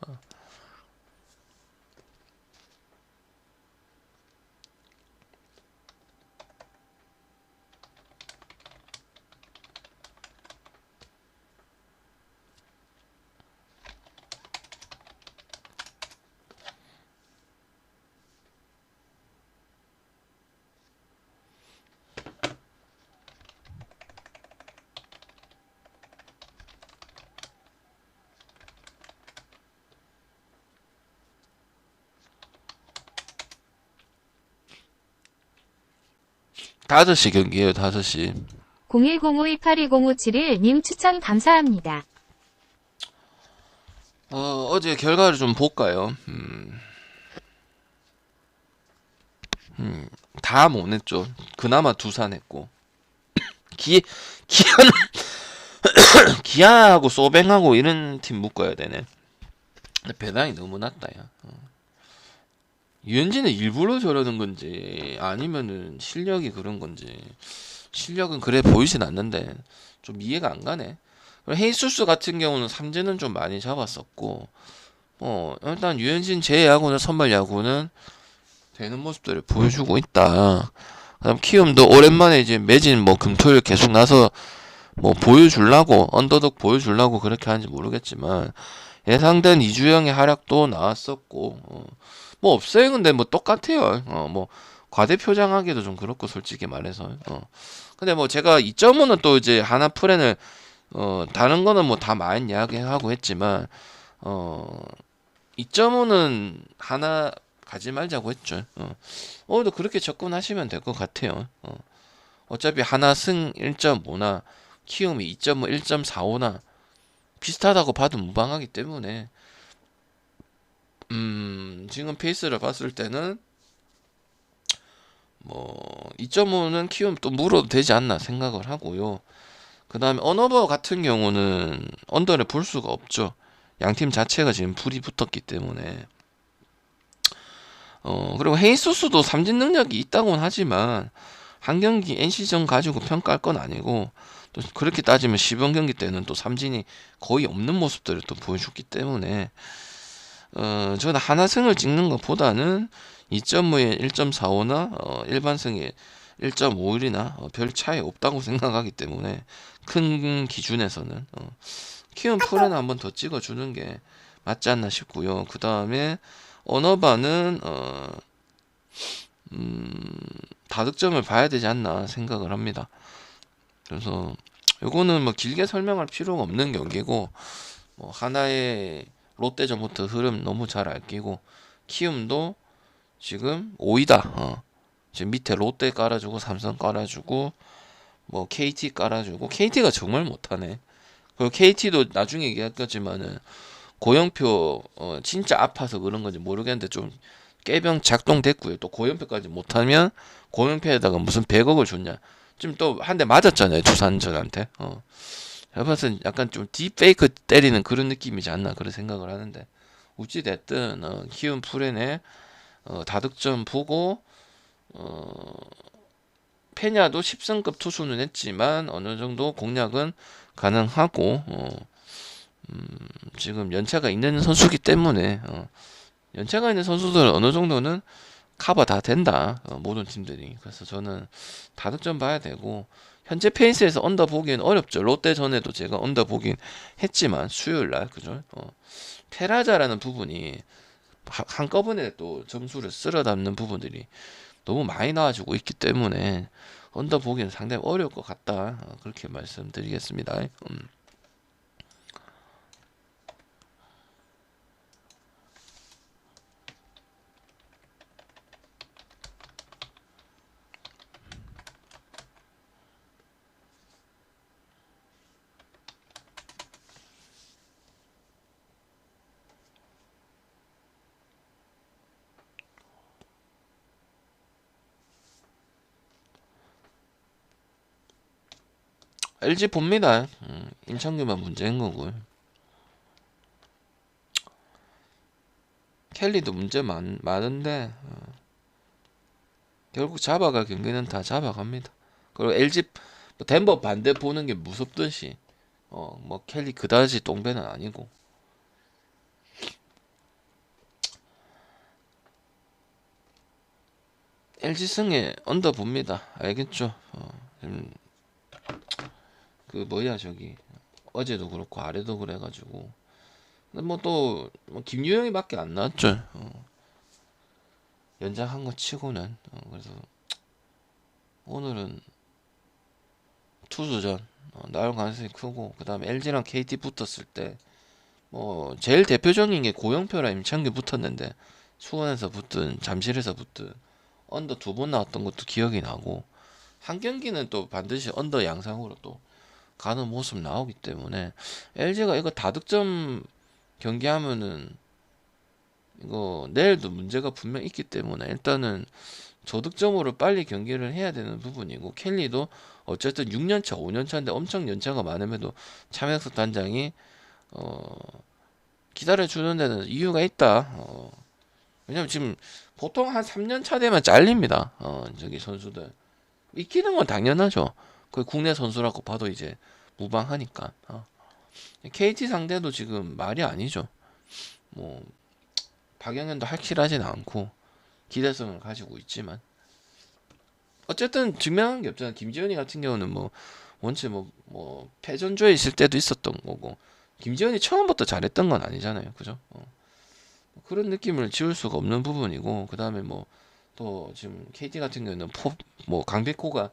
다섯 시 경기예요. 5시. 0105282057님 추천 감사합니다. 어제 결과를 좀 볼까요? 다 못 냈죠. 그나마 두산 했고, 기아는 기아하고 소뱅하고 이런 팀 묶어야 되네. 근데 배당이 너무 낮다, 야. 유현진은 일부러 저러는 건지 아니면은 실력이 그런 건지, 실력은 그래 보이진 않는데 좀 이해가 안 가네. 그리고 헤이수스 같은 경우는 삼진은 좀 많이 잡았었고, 일단 유현진 제외하고는 선발 야구는 되는 모습들을 보여주고 있다. 그다음 키움도 오랜만에 이제 매진 뭐 금토일 계속 나서 뭐 보여주려고, 언더독 보여주려고 그렇게 하는지 모르겠지만 예상된 이주영의 활약도 나왔었고, 뭐 없어요. 근데 뭐 똑같아요. 뭐 과대표장하기도 좀 그렇고 솔직히 말해서. 근데 뭐 제가 2.5는 또 이제 하나 프렌을 다른 거는 뭐 다 많이 이야기하고 했지만 2.5는 하나 가지 말자고 했죠. 오늘도 그렇게 접근하시면 될 것 같아요. 어차피 하나 승 1.5나 키움이 2.5, 1.45나 비슷하다고 봐도 무방하기 때문에 지금 페이스를 봤을 때는 뭐 2.5는 키움 또 물어도 되지 않나 생각을 하고요. 그 다음에 언어버 같은 경우는 언더를 볼 수가 없죠. 양팀 자체가 지금 불이 붙었기 때문에. 그리고 헤이소스도 삼진 능력이 있다고는 하지만 한 경기 NC전 가지고 평가할 건 아니고, 또 그렇게 따지면 시범 경기 때는 또 삼진이 거의 없는 모습들을 또 보여줬기 때문에 저는 하나승을 찍는 것보다는 2.5에 1.45나 일반승에 1.51이나 별 차이 없다고 생각하기 때문에 큰 기준에서는 키움 프레는 한번 더 찍어주는 게 맞지 않나 싶고요. 그 다음에 언어바는 다득점을 봐야 되지 않나 생각을 합니다. 그래서 요거는 뭐 길게 설명할 필요가 없는 경기고, 뭐 하나의 롯데전부터 흐름 너무 잘 알기고, 키움도 지금 5위다. 지금 밑에 롯데 깔아주고 삼성 깔아주고 뭐 KT 깔아주고, KT가 정말 못하네. 그리고 KT도 나중에 얘기했겠지만은 고영표 진짜 아파서 그런 건지 모르겠는데 좀 깨병 작동됐고요. 또 고영표까지 못하면 고영표에다가 무슨 100억을 줬냐. 지금 또 한 대 맞았잖아요, 두산전한테. 제가 봤을 땐 약간 좀 딥페이크 때리는 그런 느낌이지 않나 그런 생각을 하는데 어찌 됐든 키움 프렌의 다득점 보고 페냐도 10승급 투수는 했지만 어느 정도 공략은 가능하고 지금 연차가 있는 선수기 때문에 연차가 있는 선수들은 어느 정도는 커버 다 된다. 모든 팀들이. 그래서 저는 다득점 봐야 되고 현재 페이스에서 언더 보기엔 어렵죠. 롯데 전에도 제가 언더 보긴 했지만 수요일 날 그죠? 페라자라는 부분이 한꺼번에 또 점수를 쓸어 담는 부분들이 너무 많이 나와주고 있기 때문에 언더 보기는 상당히 어려울 것 같다. 그렇게 말씀드리겠습니다. LG 봅니다. 인천규만 문제인 거고요. 켈리도 문제 많은데 결국 잡아갈 경기는 다 잡아갑니다. 그리고 LG 덴버 반대 보는 게 무섭듯이 뭐 켈리 그다지 똥배는 아니고 LG 승에 언더 봅니다. 알겠죠? 그 뭐야 저기 어제도 그렇고 아래도 그래가지고 근데 뭐 또 김유영이밖에 안 나왔죠. 연장한 거 치고는 그래서 오늘은 투수전 나올 가능성이 크고 그 다음에 LG랑 KT 붙었을 때 뭐 제일 대표적인 게 고영표랑 임창규 붙었는데 수원에서 붙든 잠실에서 붙든 언더 2번 나왔던 것도 기억이 나고 한 경기는 또 반드시 언더 양상으로 또 가는 모습 나오기 때문에 LG가 이거 다득점 경기하면은 이거 내일도 문제가 분명 있기 때문에 일단은 저득점으로 빨리 경기를 해야 되는 부분이고 켈리도 어쨌든 6년차 5년차인데 엄청 연차가 많음에도 차명석 단장이 기다려주는 데는 이유가 있다. 왜냐면 지금 보통 한 3년차 되면 잘립니다. 저기 선수들 익히는 건 당연하죠. 그 국내 선수라고 봐도 이제 무방하니까. KT 상대도 지금 말이 아니죠. 뭐 박영현도 확실하진 않고 기대성을 가지고 있지만 어쨌든 증명한 게 없잖아. 김지현이 같은 경우는 뭐 원체 뭐 패전조에 있을 때도 있었던 거고 김지현이 처음부터 잘했던 건 아니잖아요. 그죠? 그런 느낌을 지울 수가 없는 부분이고 그 다음에 뭐 또 지금 KT 같은 경우는 뭐 강백호가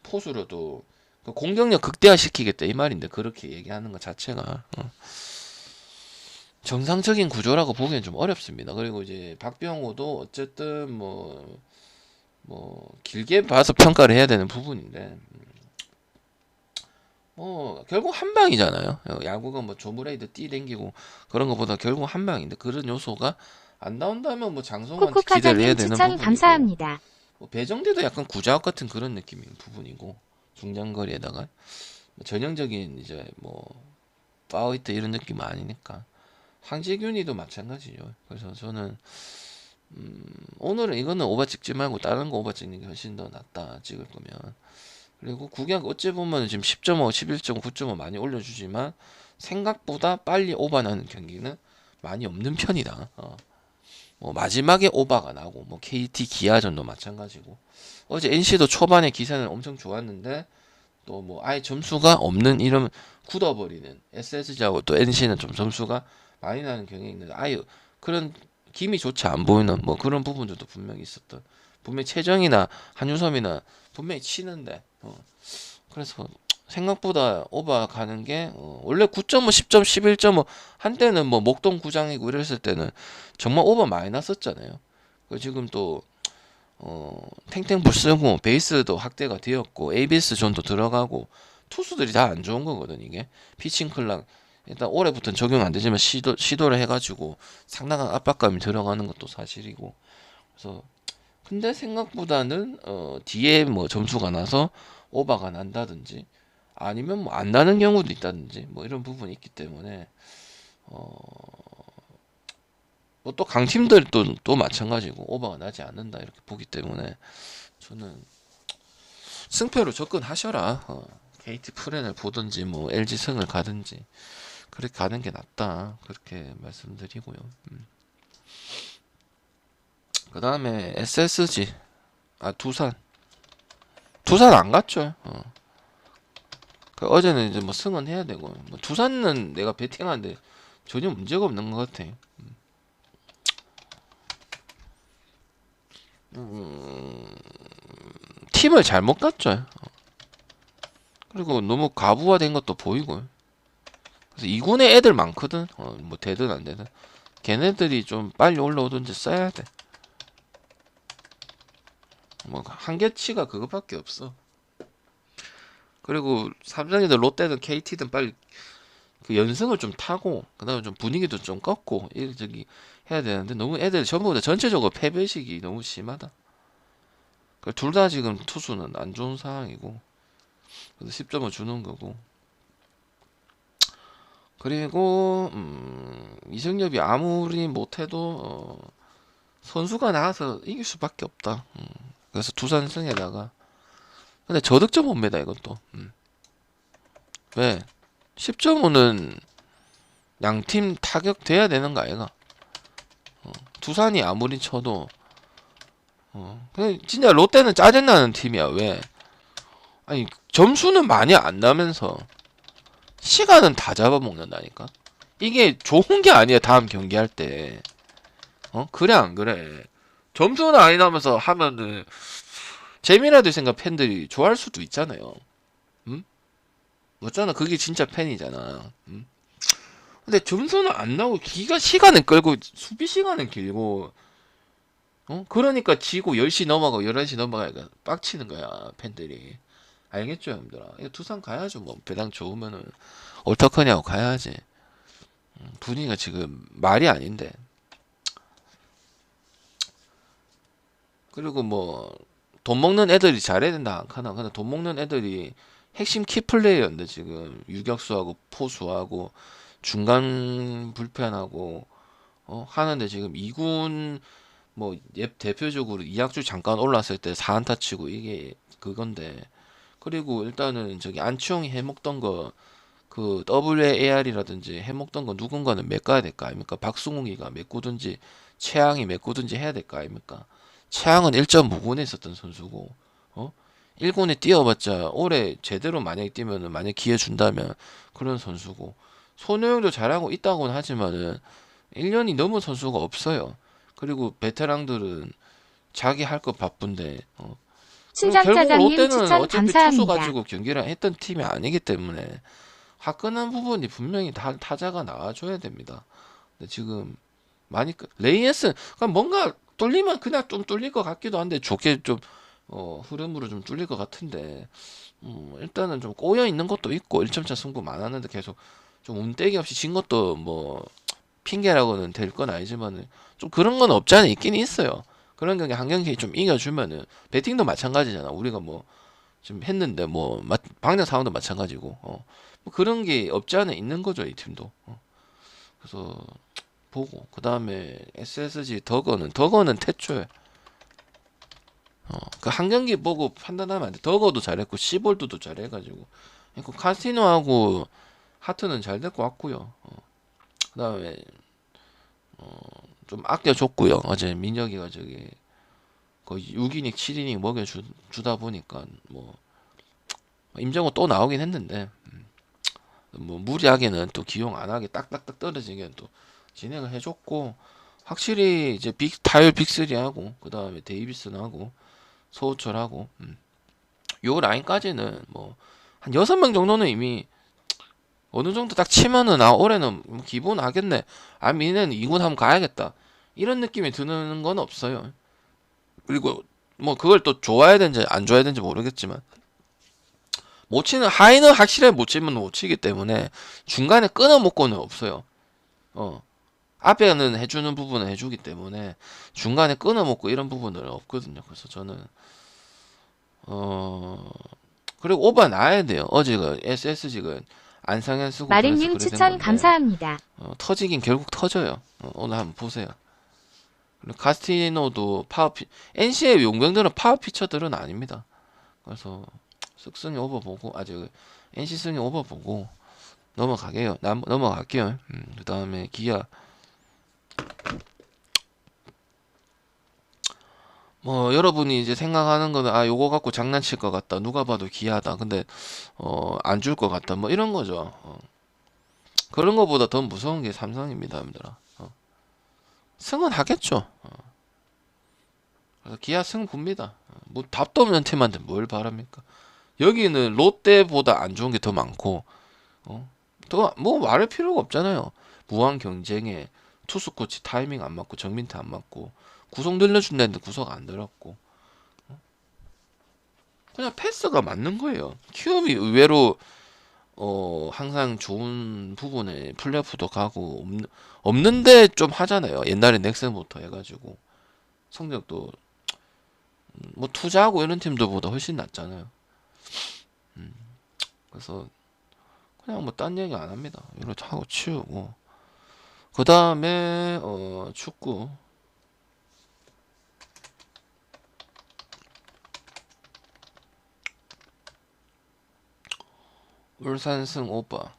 포수로도 그 공격력 극대화시키겠다 이 말인데 그렇게 얘기하는 것 자체가 정상적인 구조라고 보기엔 좀 어렵습니다. 그리고 이제 박병호도 어쨌든 뭐 길게 봐서 평가를 해야 되는 부분인데 뭐 결국 한 방이잖아요. 야구가 뭐 조브레이드 뛰댕기고 그런 것보다 결국 한 방인데 그런 요소가 안 나온다면 뭐 장성호한테 기대를 해야 코코카자님 되는 추천 부분이고 감사합니다. 뭐 배정대도 약간 구자욱 같은 그런 느낌인 부분이고 중장거리에다가 뭐 전형적인 이제 뭐 파워히트 이런 느낌은 아니니까 황재균이도 마찬가지죠. 그래서 저는 오늘은 이거는 오버 찍지 말고 다른 거 오버 찍는 게 훨씬 더 낫다 찍을 거면. 그리고 구경 어찌 보면 지금 10.5, 11.5, 9.5 많이 올려주지만 생각보다 빨리 오버나는 경기는 많이 없는 편이다. 뭐 마지막에 오버가 나고 뭐 KT 기아전도 마찬가지고 어제 NC도 초반에 기세는 엄청 좋았는데 또 뭐 아예 점수가 없는 이런 굳어버리는 SSG하고 또 NC는 좀 점수가 많이 나는 경향이 있는데 아예 그런 기미조차 안 보이는 뭐 그런 부분들도 분명히 있었던 분명히 최정이나 한유섬이나 분명히 치는데 그래서 생각보다 오버 가는 게 원래 9.5, 10점, 11.5 한때는 뭐 목동 구장이고 이랬을 때는 정말 오버 많이 났었잖아요. 지금 또 탱탱볼 쓰고 베이스도 확대가 되었고 ABS 존도 들어가고 투수들이 다 안 좋은 거거든 이게 피칭 클락 일단 올해부터는 적용 안 되지만 시도를 해가지고 상당한 압박감이 들어가는 것도 사실이고 그래서 근데 생각보다는 뒤에 뭐 점수가 나서 오버가 난다든지 아니면 뭐 안 나는 경우도 있다든지 뭐 이런 부분이 있기 때문에 뭐 또 강팀들도 또 마찬가지고 오버가 나지 않는다 이렇게 보기 때문에 저는 승패로 접근하셔라. KT 프렌을 보든지 뭐 LG 승을 가든지 그렇게 가는 게 낫다 그렇게 말씀드리고요. 그 다음에 SSG 두산 안 갔죠. 어제는 이제 뭐 승은 해야 되고 뭐 두산은 내가 배팅하는데 전혀 문제가 없는 것 같아. 팀을 잘못 갔죠. 그리고 너무 가부화된 것도 보이고. 그래서 2군에 애들 많거든. 뭐 되든 안 되든. 걔네들이 좀 빨리 올라오든지 써야 돼. 뭐 한계치가 그것밖에 없어. 그리고 삼성이든 롯데든 KT든 빨리 그 연승을 좀 타고 그다음에 좀 분위기도 좀 꺾고 저기 해야 되는데 너무 애들 전부 다 전체적으로 패배식이 너무 심하다. 둘 다 지금 투수는 안 좋은 상황이고 그래서 10점을 주는 거고. 그리고 이승엽이 아무리 못해도 선수가 나와서 이길 수밖에 없다. 그래서 두산승에다가 근데 저득점 봅니다 이것도. 왜 10.5는 양팀 타격 돼야 되는 거 아이가? 두산이 아무리 쳐도 그냥 진짜 롯데는 짜증나는 팀이야. 왜? 아니 점수는 많이 안 나면서 시간은 다 잡아먹는다니까. 이게 좋은 게 아니야. 다음 경기할 때 그래 안 그래? 점수는 안 나면서 하면은 재미라도 생각 팬들이 좋아할 수도 있잖아요. 응? 어쩌나 그게 진짜 팬이잖아. 응? 근데 점수는 안 나오고 시간은 끌고 수비 시간은 길고 그러니까 지고 10시 넘어가고 11시 넘어가니까 빡치는 거야 팬들이. 알겠죠 형들아. 이거 두산 가야죠. 뭐 배당 좋으면은 얼떡하냐고 가야지. 분위기가 지금 말이 아닌데. 그리고 뭐 돈 먹는 애들이 잘해야 된다 안 하나. 근데 돈 먹는 애들이 핵심 키플레이어인데 지금 유격수하고 포수하고 중간 불펜하고 하는데 지금 2군 뭐 대표적으로 이학주 잠깐 올랐을 때 4안타 치고 이게 그건데. 그리고 일단은 저기 안치홍이 해먹던 거 그 WAR이라든지 해먹던 거 누군가는 메꿔야 될 거 아닙니까? 박승웅이가 메꾸든지 최양이 메꾸든지 해야 될 거 아닙니까? 최양은 1.5군에 있었던 선수고 1군에 뛰어봤자 올해 제대로 만약에 뛰면은 만약 기회 준다면 그런 선수고 손호영도 잘하고 있다고는 하지만은 1년이 넘은 선수가 없어요. 그리고 베테랑들은 자기 할 거 바쁜데 그리고 결국 신장짜장님 롯데는 추천 어차피 투수 감사합니다. 가지고 경기를 했던 팀이 아니기 때문에 화끈한 부분이 분명히 타자가 나와줘야 됩니다. 근데 지금 많이 레이에스 그러니까 뭔가 뚫리면 그냥 좀 뚫릴 것 같기도 한데 좋게 좀 흐름으로 좀 뚫릴 것 같은데 일단은 좀 꼬여 있는 것도 있고 1점차 승부 많았는데 계속 좀 운때기 없이 진 것도 뭐 핑계라고는 될 건 아니지만은 좀 그런 건 없지 않아 있긴 있어요. 그런 경기 한 경기 좀 이겨주면은 배팅도 마찬가지잖아. 우리가 뭐 좀 했는데 뭐 방향 상황도 마찬가지고 뭐 그런 게 없지 않아 있는 거죠 이 팀도. 그래서 보고 그 다음에 SSG 덕어는 태초에 그 한 경기 보고 판단하면 안 돼. 덕어도 잘했고 시볼드도 잘해가지고 그 카시노하고 하트는 잘 될 것 같고요. 그 다음에 좀 아껴줬고요. 어제 민혁이가 저기 거의 6이닝 7이닝 먹여주다 보니까 뭐 임정우 또 나오긴 했는데 뭐 무리하게는 또 기용 안 하게 딱딱딱 떨어지게 또 진행을 해줬고 확실히 이제 타율 빅3하고 그 다음에 데이비슨하고 소호철하고 요 라인까지는 뭐 한 6명 정도는 이미 어느 정도 딱 치면은 올해는 뭐 기본 하겠네. 미네는 2군 한번 가야겠다. 이런 느낌이 드는 건 없어요. 그리고 뭐 그걸 또 좋아야 되는지 안 좋아야 되는지 모르겠지만 못 치는 하이는 확실히 못 치면 못 치기 때문에 중간에 끊어 먹고는 없어요. 앞에는 해주는 부분은 해주기 때문에 중간에 끊어 먹고 이런 부분은 없거든요. 그래서 저는 그리고 오바 나야 돼요. 어제가 SSG가 안상현 쓰고 그래서 마린님 그래 된 추천 건데 감사합니다. 터지긴 결국 터져요. 오늘 한번 보세요. 그리고 카스티노도 NC의 용병들은 파워 피처들은 아닙니다. 그래서 쓱승이 오버 보고 아직 NC 승이 오버 보고 넘어갈게요. 그 다음에 기아 뭐 여러분이 이제 생각하는 거는 요거 갖고 장난칠 것 같다. 누가 봐도 기아다. 근데 안 줄 것 같다. 뭐 이런 거죠. 그런 거보다 더 무서운 게 삼성입니다, 여러분들아. 승은 하겠죠. 그래서 기아 승 봅니다. 뭐 답도 없는 팀한테 뭘 바랍니까? 여기는 롯데보다 안 좋은 게 더 많고, 더 뭐 말할 필요가 없잖아요. 무한 경쟁에 투수 코치 타이밍 안 맞고 정민태 안 맞고 구속 늘려준다는데 구속 안 들었고, 그냥 패스가 맞는 거예요. 키움이 의외로 항상 좋은 부분에 플레이오프도 가고 없는데 좀 하잖아요. 옛날에 넥센부터 해가지고 성적도 뭐 투자하고 이런 팀들보다 훨씬 낫잖아요. 그래서 그냥 뭐 딴 얘기 안 합니다. 이렇게 하고 치우고 그 다음에 축구 울산승 오빠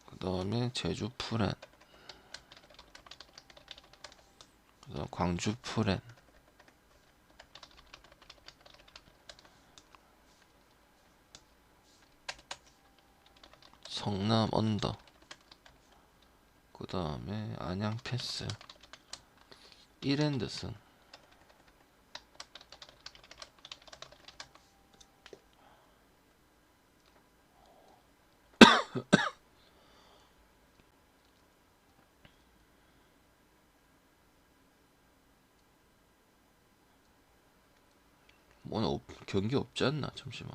그 다음에 제주 프렌 그다음 광주 프렌 성남 언더 그 다음에 안양 패스 이랜드승 오늘 경기 없지 않나 잠시만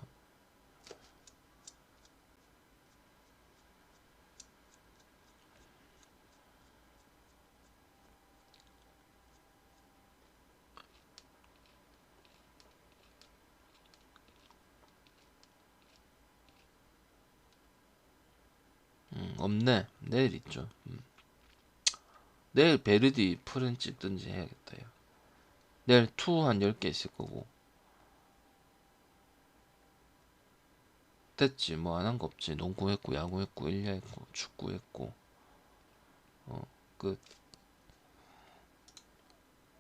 없네 내일 있죠 내일 베르디 프렌 찍든지 해야겠다 요 내일 투 한 10개 있을 거고 됐지 뭐 안 한 거 없지 농구 했고 야구 했고 일야 했고 축구 했고 끝